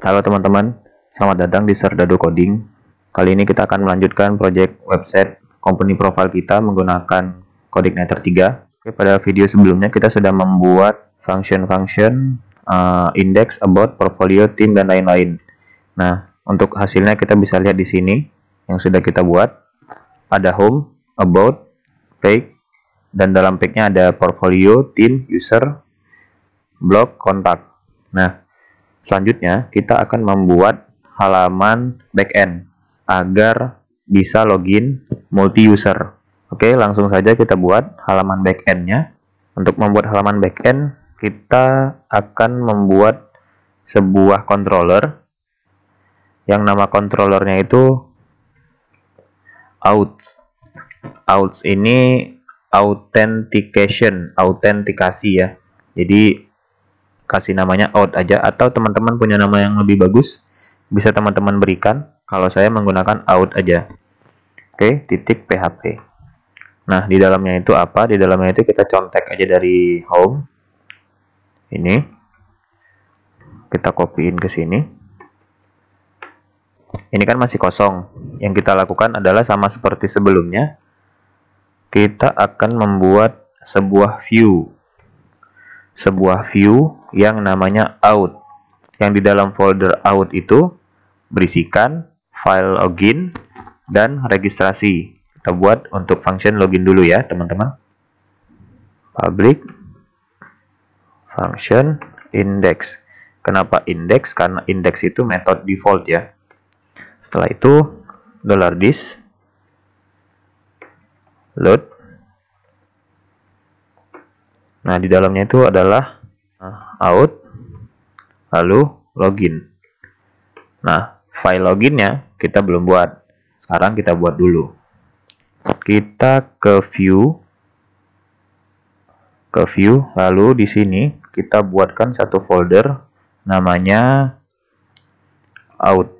Halo teman-teman, selamat datang di Serdadu Coding. Kali ini kita akan melanjutkan project website company profile kita menggunakan CodeIgniter 3. Oke, pada video sebelumnya kita sudah membuat function-function, index, about, portfolio, team, dan lain-lain. Nah, untuk hasilnya kita bisa lihat di sini yang sudah kita buat. Ada home, about, page, dan dalam page-nya ada portfolio, team, user, blog, kontak. Nah, selanjutnya, kita akan membuat halaman backend agar bisa login multi-user. Oke, langsung saja kita buat halaman backend-nya. Untuk membuat halaman backend, kita akan membuat sebuah controller yang nama controllernya itu out. Out ini autentikasi ya. Jadi kasih namanya out aja, atau teman-teman punya nama yang lebih bagus bisa teman-teman berikan. Kalau saya menggunakan out aja. Oke, titik php. Nah, di dalamnya itu apa? Di dalamnya itu kita contek aja dari home. Ini kita copyin ke sini. Ini kan masih kosong. Yang kita lakukan adalah sama seperti sebelumnya. Kita akan membuat sebuah view yang namanya out, yang di dalam folder out itu berisikan file login dan registrasi. Kita buat untuk function login dulu ya teman-teman. Public function index. Kenapa index? Karena index itu metode default ya. Setelah itu $this load. Nah, di dalamnya itu adalah out, lalu login. Nah, file loginnya kita belum buat. Sekarang kita buat dulu. Kita ke view, lalu di sini kita buatkan satu folder namanya out.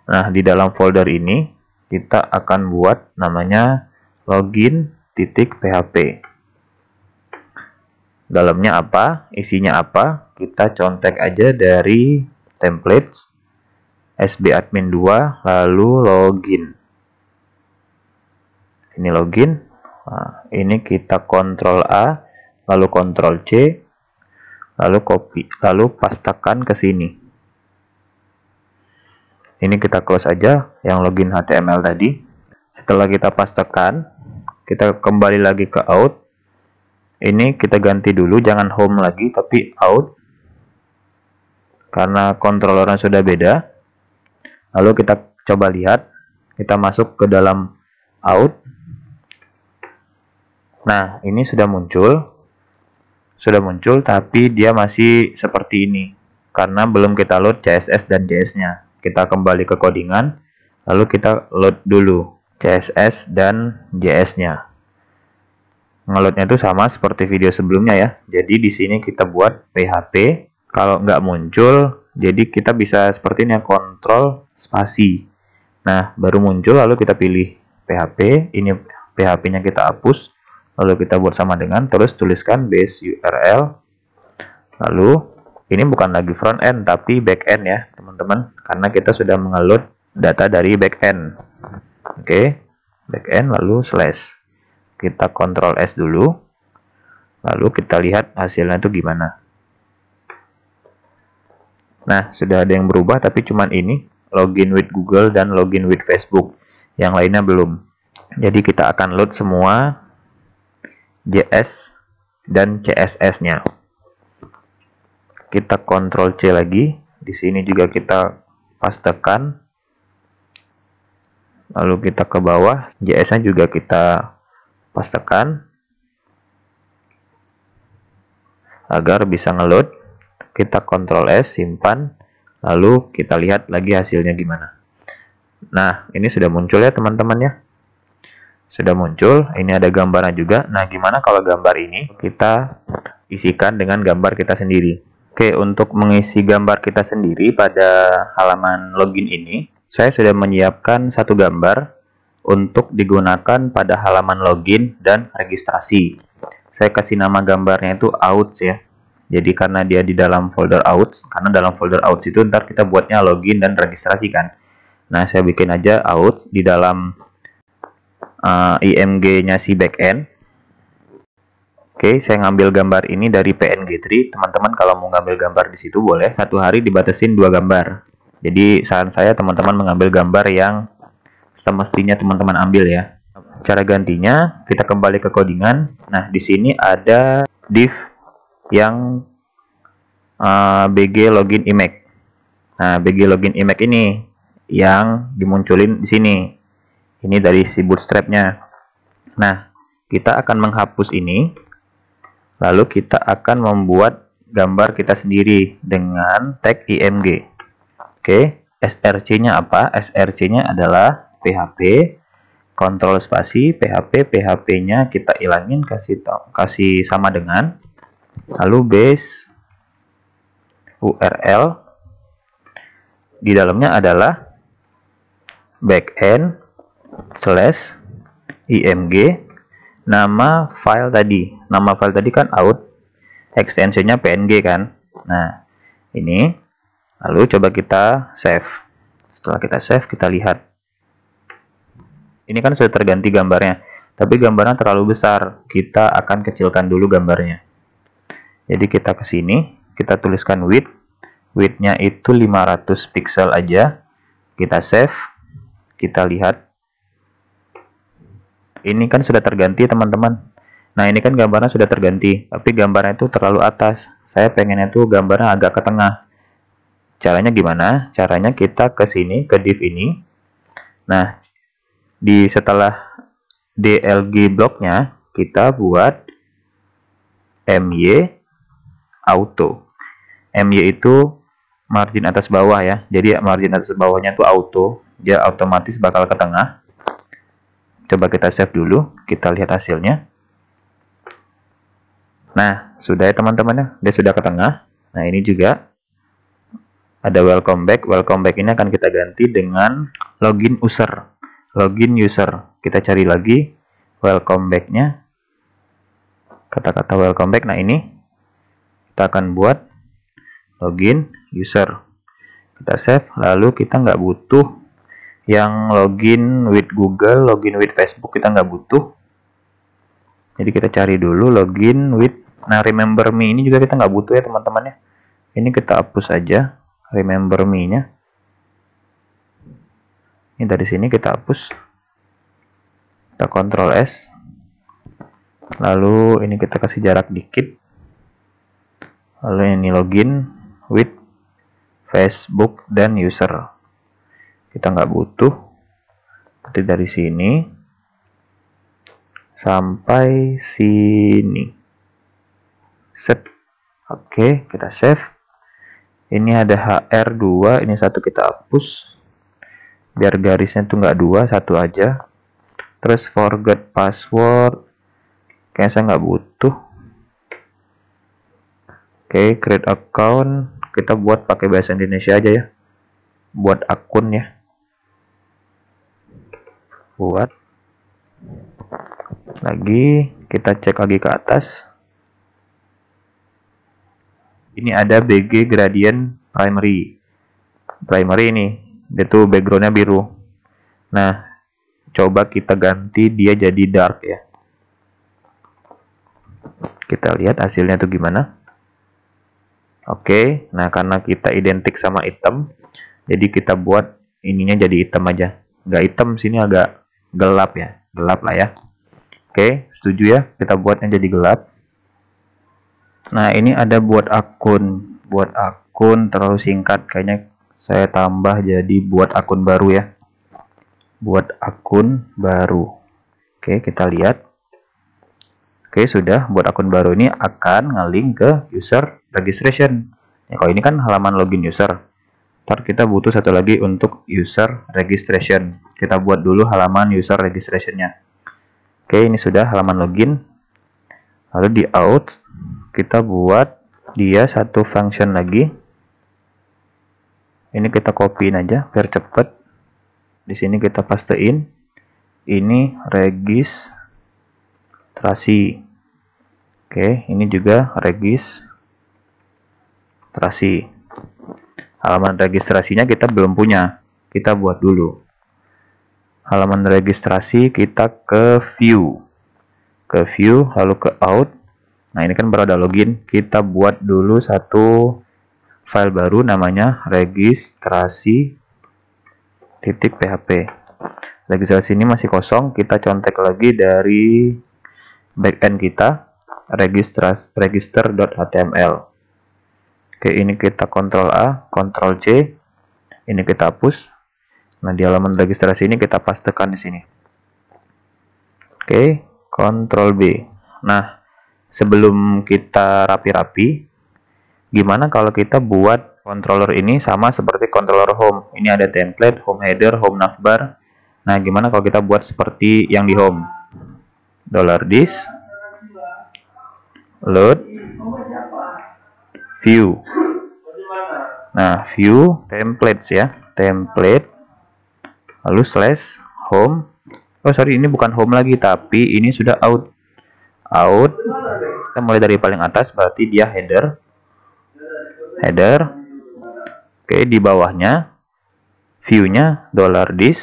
Nah, di dalam folder ini kita akan buat namanya login.php. Dalamnya apa, isinya apa, kita contek aja dari templates sbadmin 2 lalu login. Ini login. Nah, ini kita Ctrl A lalu Ctrl C lalu copy lalu pastekan ke sini. Ini kita close aja yang login HTML tadi. Setelah kita pastekan, kita kembali lagi ke out. Ini kita ganti dulu, jangan home lagi, tapi out. Karena controllernya sudah beda. Lalu kita coba lihat, kita masuk ke dalam out. Nah, ini sudah muncul. Tapi dia masih seperti ini. Karena belum kita load CSS dan JS-nya. Kita kembali ke codingan, lalu kita load dulu CSS dan JS-nya. Ngeloadnya itu sama seperti video sebelumnya ya. Jadi di sini kita buat PHP. Kalau nggak muncul, jadi kita bisa seperti ini ya, kontrol spasi. Nah, baru muncul lalu kita pilih PHP. Ini PHP-nya kita hapus. Lalu kita buat sama dengan, terus tuliskan base URL. Lalu ini bukan lagi front end tapi back end ya teman-teman. Karena kita sudah mengeload data dari back end. Oke, back end lalu slash. Kita Ctrl S dulu, lalu kita lihat hasilnya itu gimana. Nah, sudah ada yang berubah, tapi cuman ini, login with Google dan login with Facebook. Yang lainnya belum. Jadi kita akan load semua JS dan CSS-nya. Kita Ctrl C lagi, di sini juga kita pastekan. Lalu kita ke bawah, JS-nya juga kita pastekan agar bisa ngeload. Kita Ctrl S, simpan, lalu kita lihat lagi hasilnya gimana. Nah, ini sudah muncul ya teman-teman ya. Sudah muncul, ini ada gambarnya juga. Nah, gimana kalau gambar ini kita isikan dengan gambar kita sendiri. Oke, untuk mengisi gambar kita sendiri pada halaman login ini, saya sudah menyiapkan satu gambar untuk digunakan pada halaman login dan registrasi. Saya kasih nama gambarnya itu out ya. Jadi karena dia di dalam folder out, karena dalam folder out itu ntar kita buatnya login dan registrasi kan. Nah, saya bikin aja out di dalam IMG-nya si backend. Oke, saya ngambil gambar ini dari PNG3. Teman-teman kalau mau ngambil gambar di situ boleh. Satu hari dibatasin 2 gambar. Jadi saran saya teman-teman mengambil gambar yang semestinya teman-teman ambil ya. Cara gantinya kita kembali ke codingan. Nah, di sini ada div yang BG login image. Nah, BG login image ini yang dimunculin di sini. Ini dari si bootstrap-nya. Nah, kita akan menghapus ini. Lalu kita akan membuat gambar kita sendiri dengan tag IMG. Oke, src-nya apa? Src-nya adalah PHP, kontrol spasi, PHP-nya kita ilangin, kasih sama dengan, lalu base URL, di dalamnya adalah backend /img, nama file tadi kan out, extensionnya PNG kan. Nah, ini lalu coba kita save. Setelah kita save, kita lihat ini kan sudah terganti gambarnya, tapi gambarnya terlalu besar. Kita akan kecilkan dulu gambarnya. Jadi kita ke sini, kita tuliskan width-nya itu 500 pixel aja. Kita save, kita lihat. Ini kan sudah terganti teman-teman. Nah, ini kan gambarnya sudah terganti, tapi gambarnya itu terlalu atas. Saya pengennya tuh gambarnya agak ke tengah. Caranya gimana? Caranya kita ke sini, ke div ini. Nah, setelah DLG blocknya, kita buat MY auto. MY itu margin atas bawah ya. Jadi margin atas bawahnya tuh auto. Dia otomatis bakal ke tengah. Coba kita save dulu. Kita lihat hasilnya. Nah, sudah ya teman-teman ya. Dia sudah ke tengah. Nah, ini juga ada welcome back. Welcome back ini akan kita ganti dengan login user. Login user. Kita cari lagi welcome back-nya. Kata-kata welcome back. Nah, ini kita akan buat login user. Kita save. Lalu kita nggak butuh yang login with Google, login with Facebook, kita nggak butuh. Jadi kita cari dulu login with. Nah, remember me ini juga kita nggak butuh ya teman-teman ya. Ini kita hapus aja remember me-nya. Ini dari sini kita hapus. Kita Ctrl S. Lalu ini kita kasih jarak dikit. Lalu ini login with Facebook dan user. Kita nggak butuh. Jadi dari sini sampai sini. Set. Oke, kita save. Ini ada HR2, ini satu kita hapus. Biar garisnya tuh nggak 2, satu aja. Terus forget password. Kayaknya saya nggak butuh. Oke, create account. Kita buat pakai bahasa Indonesia aja ya. Buat akun ya. Buat. Lagi, kita cek lagi ke atas. Ini ada BG gradient primary. Primary ini, dia tuh backgroundnya biru. Nah, coba kita ganti dia jadi dark ya. Kita lihat hasilnya tuh gimana. Oke, nah karena kita identik sama hitam, jadi kita buat ininya jadi hitam aja. Nggak hitam, sini agak gelap ya. Gelap lah ya. Oke, setuju ya? Kita buatnya jadi gelap. Nah, ini ada buat akun. Buat akun terlalu singkat. Kayaknya saya tambah jadi buat akun baru ya. Buat akun baru. Oke, kita lihat. Oke, sudah. Buat akun baru ini akan nge-link ke user registration. Ya, kalau ini kan halaman login user. Ntar kita butuh satu lagi untuk user registration. Kita buat dulu halaman user registration-nya. Oke, ini sudah halaman login. Lalu di out, kita buat dia satu function lagi. Ini kita copyin aja biar cepet. Di sini kita pastein. Ini registrasi. Oke, ini juga registrasi. registrasi. Halaman registrasinya kita belum punya, kita buat dulu. Halaman registrasi kita ke view, lalu ke out. Nah, ini kan baru ada login, kita buat dulu satu file baru namanya registrasi.php. Registrasi ini masih kosong, kita contek lagi dari backend kita, register.html. Oke, ini kita Ctrl A, Ctrl C, ini kita hapus. Nah, di halaman registrasi ini kita pastekan di sini. Oke, Ctrl B. Nah, sebelum kita rapi-rapi, gimana kalau kita buat controller ini sama seperti controller home? Ini ada template, home header, home navbar. Nah, gimana kalau kita buat seperti yang di home? $this, load, view. Nah, view templates ya, template, lalu slash home. Oh sorry, ini bukan home lagi, tapi ini sudah out. Kita mulai dari paling atas, berarti dia header. Oke, di bawahnya view-nya $this,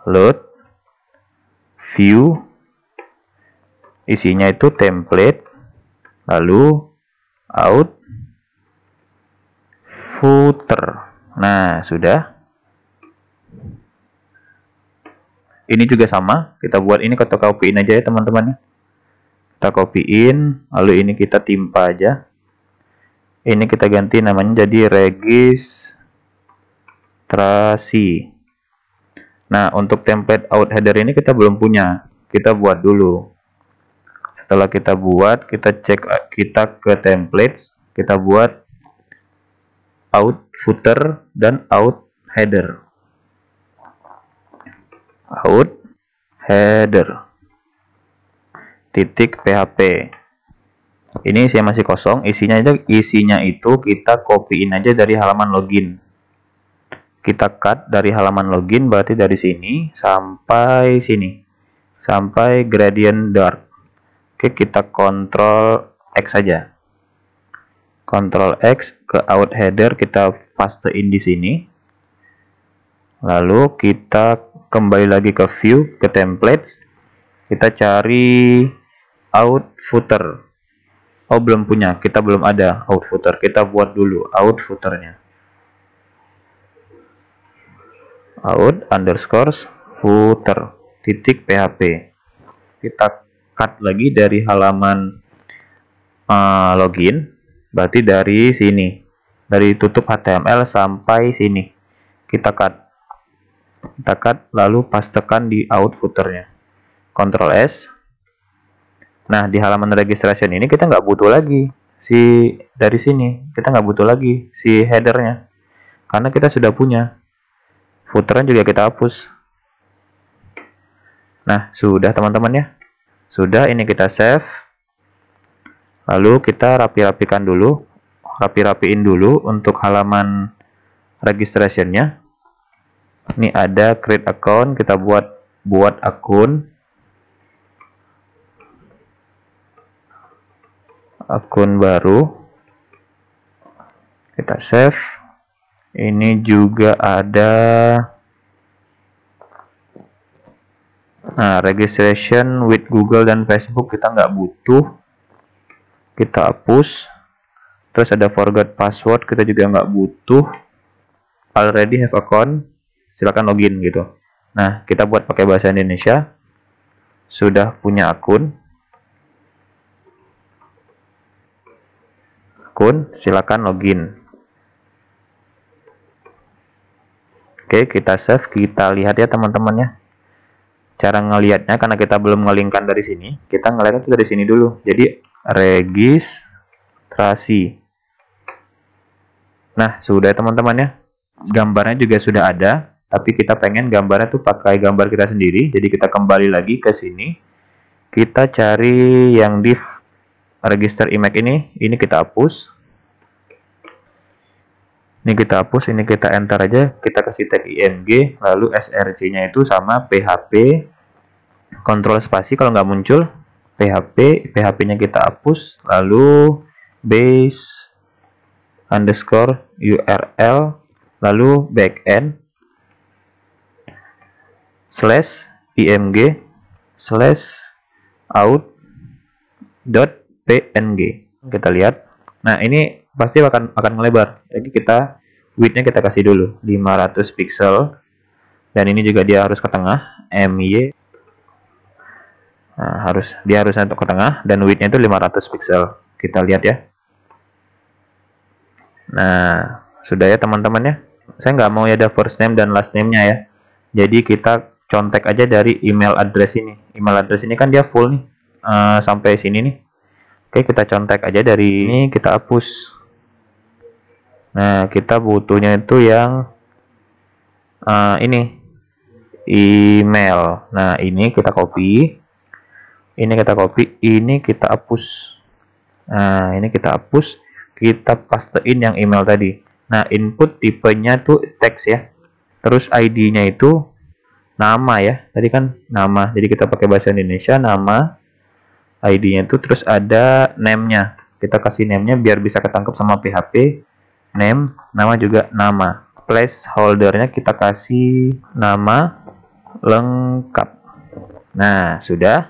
load, view, isinya itu template, lalu out, footer. Nah, sudah. Ini juga sama, kita buat ini, kita copyin aja ya teman-teman. Kita copyin, lalu ini kita timpa aja. Ini kita ganti namanya jadi registrasi. Nah, untuk template out header ini kita belum punya, kita buat dulu. Setelah kita buat, kita cek, kita ke templates, kita buat out footer dan out header. Out header .php. Ini saya masih kosong, isinya itu kita copyin aja dari halaman login. Kita cut dari halaman login, berarti dari sini sampai sini, sampai gradient dark. Oke, kita Ctrl X saja. Ctrl X ke out header, kita pastein di sini. Lalu kita kembali lagi ke view, ke templates. Kita cari out footer. Oh, belum punya, kita belum ada out footer. Kita buat dulu out footernya. Out underscore footer .php. Kita cut lagi dari halaman login, berarti dari sini, dari tutup HTML sampai sini kita cut, lalu pastekan di out footernya. Ctrl S. Nah, di halaman registration ini kita nggak butuh lagi dari sini, kita nggak butuh lagi si headernya, karena kita sudah punya. Footernya juga kita hapus. Nah, sudah teman-teman ya. Sudah, ini kita save. Lalu kita rapiin dulu untuk halaman registrationnya. Ini ada create account, kita buat akun baru. Kita save. Ini juga ada registration with Google dan Facebook, kita nggak butuh, kita hapus. Terus ada forgot password, kita juga nggak butuh. Already have account, silakan login gitu. Nah, kita buat pakai bahasa Indonesia. Sudah punya akun, silakan login. Oke, kita save, kita lihat ya teman-teman ya. Cara ngelihatnya, karena kita belum ngelingkan dari sini, kita ngelihatnya dari sini dulu. Jadi registrasi. Nah, sudah teman-teman ya. Gambarnya juga sudah ada, tapi kita pengen gambarnya tuh pakai gambar kita sendiri. Jadi kita kembali lagi ke sini. Kita cari yang div register image ini kita hapus. Ini kita hapus, ini kita enter aja, kita kasih tag img, lalu src-nya itu sama php, kontrol spasi kalau nggak muncul, php-nya kita hapus, lalu base underscore URL, lalu backend slash img slash out.png. Kita lihat. Nah, ini pasti akan melebar. Jadi kita width-nya kita kasih dulu 500 pixel. Dan ini juga dia harus ke tengah, MY. Nah, dia harus untuk ke tengah dan width-nya itu 500 pixel. Kita lihat ya. Nah, sudah ya teman-teman ya. Saya nggak mau ya ada first name dan last name-nya ya. Jadi kita contek aja dari email address ini. Email address ini kan dia full nih, sampai sini nih. Oke, kita contek aja dari ini, kita hapus. Nah, kita butuhnya itu yang ini, email. Nah, ini kita copy. Ini kita copy, ini kita hapus. Nah, ini kita hapus, kita pastein yang email tadi. Nah, input tipenya tuh teks ya. Terus ID-nya itu nama ya. Tadi kan nama. Jadi kita pakai bahasa Indonesia, nama. ID-nya itu terus ada name-nya. Kita kasih name-nya biar bisa ketangkep sama PHP. Name, nama juga nama. Placeholder-nya kita kasih nama lengkap. Nah, sudah.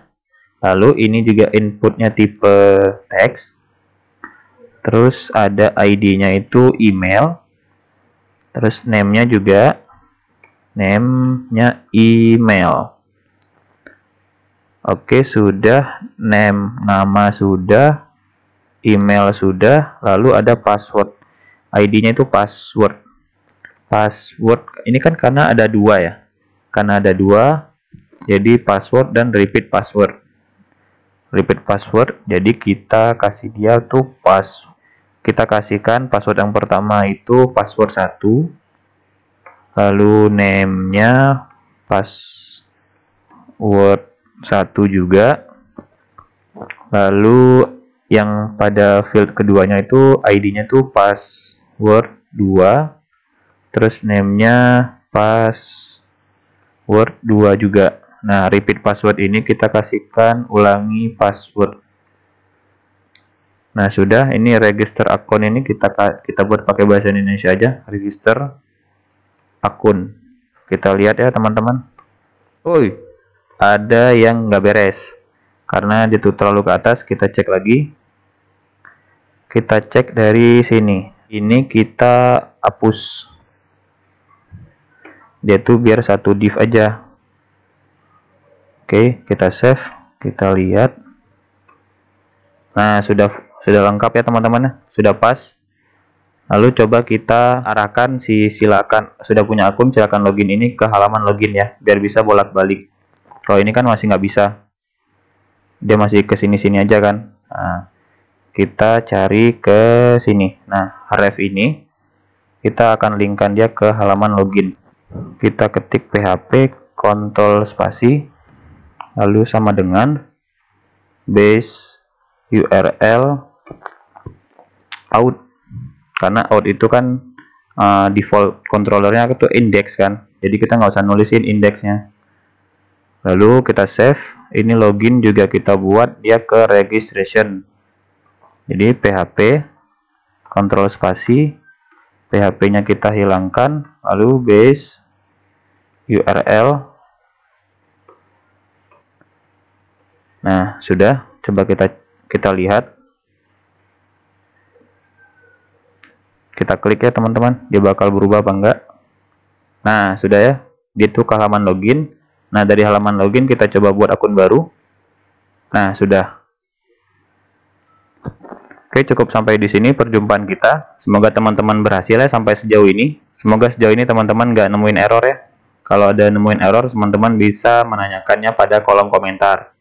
Lalu ini juga inputnya tipe teks. Terus ada ID-nya itu email. Terus name-nya juga name-nya email. Oke, sudah. Nama sudah. Email sudah. Lalu ada password. ID-nya itu password. Password ini kan karena ada dua ya. Karena ada dua. Jadi password dan repeat password. Repeat password, jadi kita kasih dia tuh kita kasihkan password yang pertama itu password 1, lalu name-nya password 1 juga, lalu yang pada field keduanya itu ID-nya tuh password 2, terus name-nya password 2 juga. Nah, repeat password ini kita kasihkan ulangi password. Nah, sudah. Ini register akun ini kita buat pakai bahasa Indonesia aja. Register akun. Kita lihat ya, teman-teman. Woi, ada yang nggak beres. Karena dia tuh terlalu ke atas, kita cek lagi. Kita cek dari sini. Ini kita hapus. Dia tuh biar satu div aja. Oke, kita save, kita lihat. Nah, sudah lengkap ya teman-teman, sudah pas. Lalu coba kita arahkan silakan sudah punya akun silakan login ini ke halaman login ya, biar bisa bolak-balik. Kalau ini kan masih nggak bisa, dia masih ke sini-sini aja kan. Nah, kita cari ke sini. Nah, ref ini kita akan linkkan dia ke halaman login. Kita ketik php kontrol spasi lalu sama dengan base URL out, karena out itu kan default controllernya itu index kan, jadi kita nggak usah nulisin indexnya. Lalu kita save. Ini login juga kita buat dia ke registration, jadi php kontrol spasi, php nya kita hilangkan, lalu base URL. Nah, sudah. Coba kita lihat. Kita klik ya teman-teman, dia bakal berubah apa enggak. Nah, sudah ya. Dia tuh ke halaman login. Nah, dari halaman login kita coba buat akun baru. Nah, sudah. Oke, cukup sampai di sini perjumpaan kita. Semoga teman-teman berhasil ya sampai sejauh ini. Semoga sejauh ini teman-teman nggak nemuin error ya. Kalau ada nemuin error, teman-teman bisa menanyakannya pada kolom komentar.